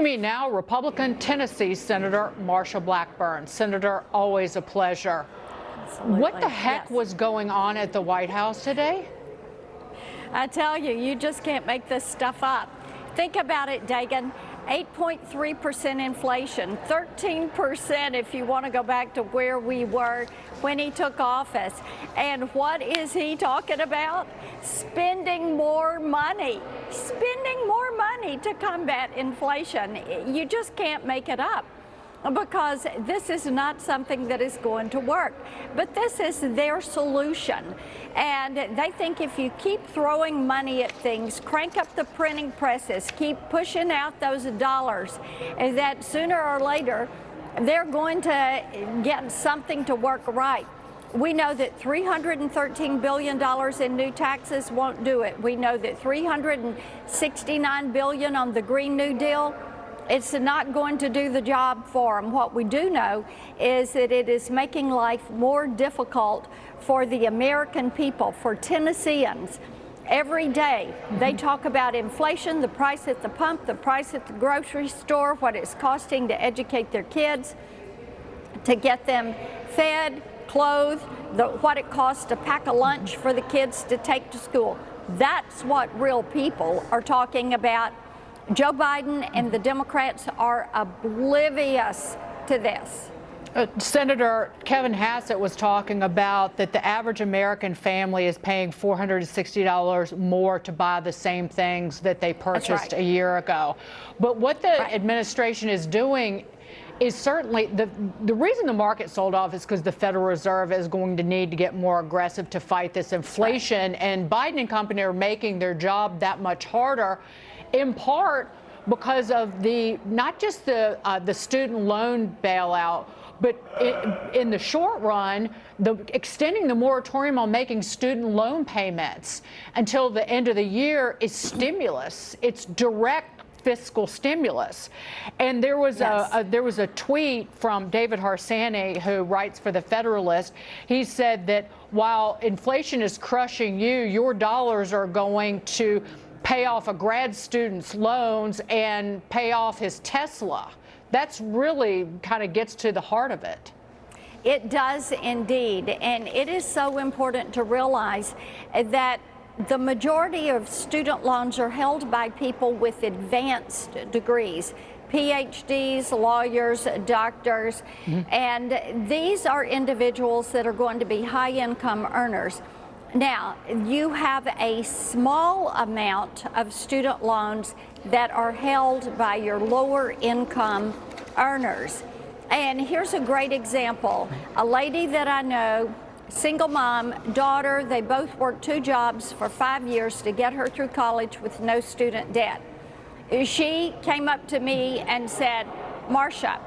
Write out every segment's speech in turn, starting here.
Joining me now, Republican Tennessee Senator Marsha Blackburn. Senator, always a pleasure. Absolutely. What the heck was going on at the White House today? I tell you, you just can't make this stuff up. Think about it, Dagan. 8.3% inflation, 13% if you want to go back to where we were when he took office. And what is he talking about? Spending more money to combat inflation. You just can't make it up, because this is not something that is going to work. But this is their solution. And they think if you keep throwing money at things, crank up the printing presses, keep pushing out those dollars, that sooner or later they're going to get something to work right. We know that $313 billion in new taxes won't do it. We know that $369 billion on the Green New Deal, it's not going to do the job for them. What we do know is that it is making life more difficult for the American people, for Tennesseans. Every day they talk about inflation, the price at the pump, the price at the grocery store, what it's costing to educate their kids, to get them fed, clothed, what it costs to pack a lunch for the kids to take to school. That's what real people are talking about. Joe Biden and the Democrats are oblivious to this. Senator Kevin Hassett was talking about that the average American family is paying $460 more to buy the same things that they purchased a year ago. But what the administration is doing is certainly the reason the market sold off is because the Federal Reserve is going to need to get more aggressive to fight this inflation. And Biden and company are making their job that much harder, in part because of not just the student loan bailout, but in the short run, extending the moratorium on making student loan payments until the end of the year is stimulus. It's direct fiscal stimulus. And there was a tweet from David Harsanyi, who writes for the Federalist. He said that while inflation is crushing you, your dollars are going to pay off a grad student's loans and pay off his Tesla. That's really kind of gets to the heart of it. It does indeed. And it is so important to realize that the majority of student loans are held by people with advanced degrees, PhDs, lawyers, doctors, and these are individuals that are going to be high-income earners. Now, you have a small amount of student loans that are held by your lower income earners. And here's a great example. A lady that I know, single mom, daughter, they both worked 2 jobs for 5 years to get her through college with no student debt. She came up to me and said, Marsha,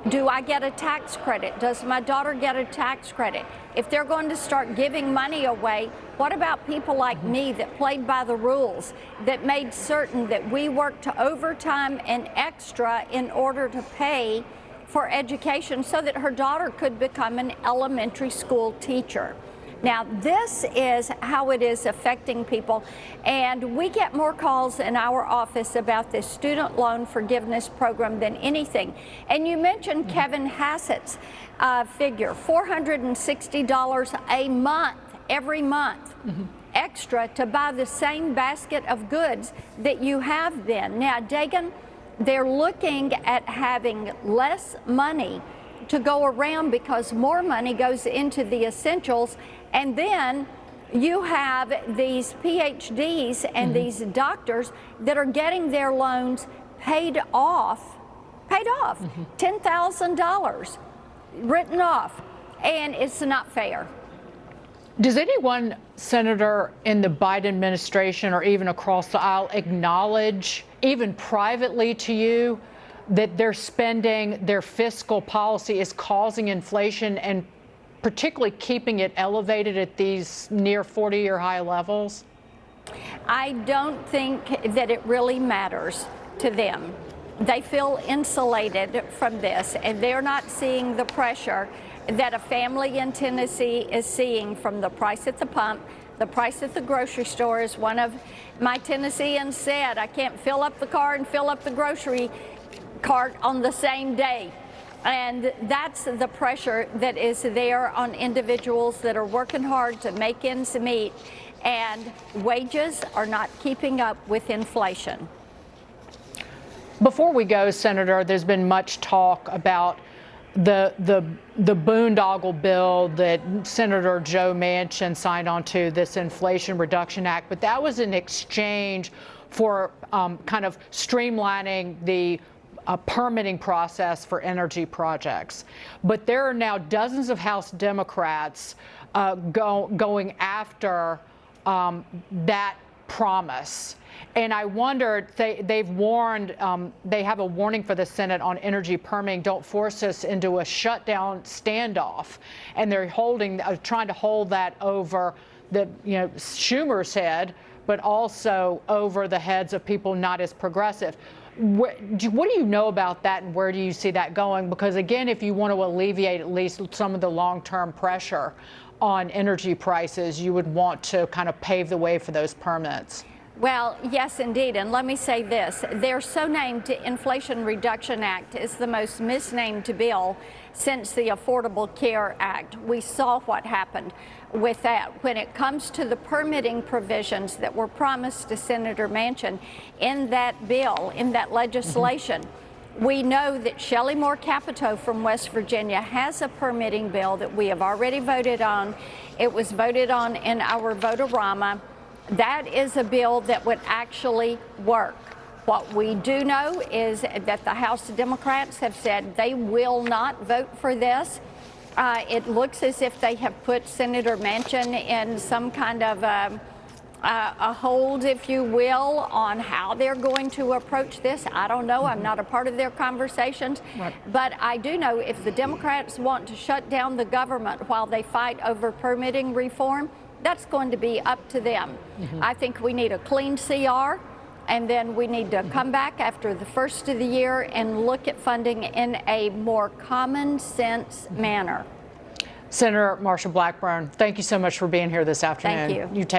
do I get a tax credit? Does my daughter get a tax credit? If they're going to start giving money away, what about people like me that played by the rules, that made certain that we worked overtime and extra in order to pay for education so that her daughter could become an elementary school teacher? Now, this is how it is affecting people, and we get more calls in our office about this student loan forgiveness program than anything. And you mentioned Kevin Hassett's figure, $460 a month, every month, extra to buy the same basket of goods that you have been. Now, Dagan, they're looking at having less money to go around because more money goes into the essentials. And then you have these PhDs and these doctors that are getting their loans paid off, $10,000 written off, and it's not fair. Does anyone, Senator, in the Biden administration or even across the aisle acknowledge, even privately to you, that their spending, their fiscal policy is causing inflation and particularly keeping it elevated at these near 40-year high levels? I don't think that it really matters to them. They feel insulated from this, and they're not seeing the pressure that a family in Tennessee is seeing from the price at the pump, the price at the grocery store. As one of my Tennesseans said, I can't fill up the car and fill up the grocery cart on the same day. And that's the pressure that is there on individuals that are working hard to make ends meet, and wages are not keeping up with inflation. Before we go, Senator, there's been much talk about the boondoggle bill that Senator Joe Manchin signed onto, this Inflation Reduction Act, but that was in exchange for kind of streamlining the permitting process for energy projects. But there are now dozens of House Democrats going after that promise. And I wondered, they've warned, they have a warning for the Senate on energy permitting: don't force us into a shutdown standoff. And they're trying to hold that over the, Schumer's head, but also over the heads of people not as progressive. What do you know about that, and where do you see that going? Because again, if you want to alleviate at least some of the long-term pressure on energy prices, you would want to kind of pave the way for those permits. Well, yes, indeed. And let me say this. Their so-named Inflation Reduction Act is the most misnamed bill since the Affordable Care Act. We saw what happened with that. When it comes to the permitting provisions that were promised to Senator Manchin in that bill, in that legislation, we know that Shelley Moore Capito from West Virginia has a permitting bill that we have already voted on. It was voted on in our vote-a-rama. That is a bill that would actually work. What we do know is that the House Democrats have said they will not vote for this. It looks as if they have put Senator Manchin in some kind of a hold, if you will, on how they're going to approach this. I don't know. I'm not a part of their conversations. Right. But I do know if the Democrats want to shut down the government while they fight over permitting reform, that's going to be up to them. I think we need a clean CR, and then we need to come back after the first of the year and look at funding in a more common sense manner. Senator Marsha Blackburn, thank you so much for being here this afternoon. Thank you. You take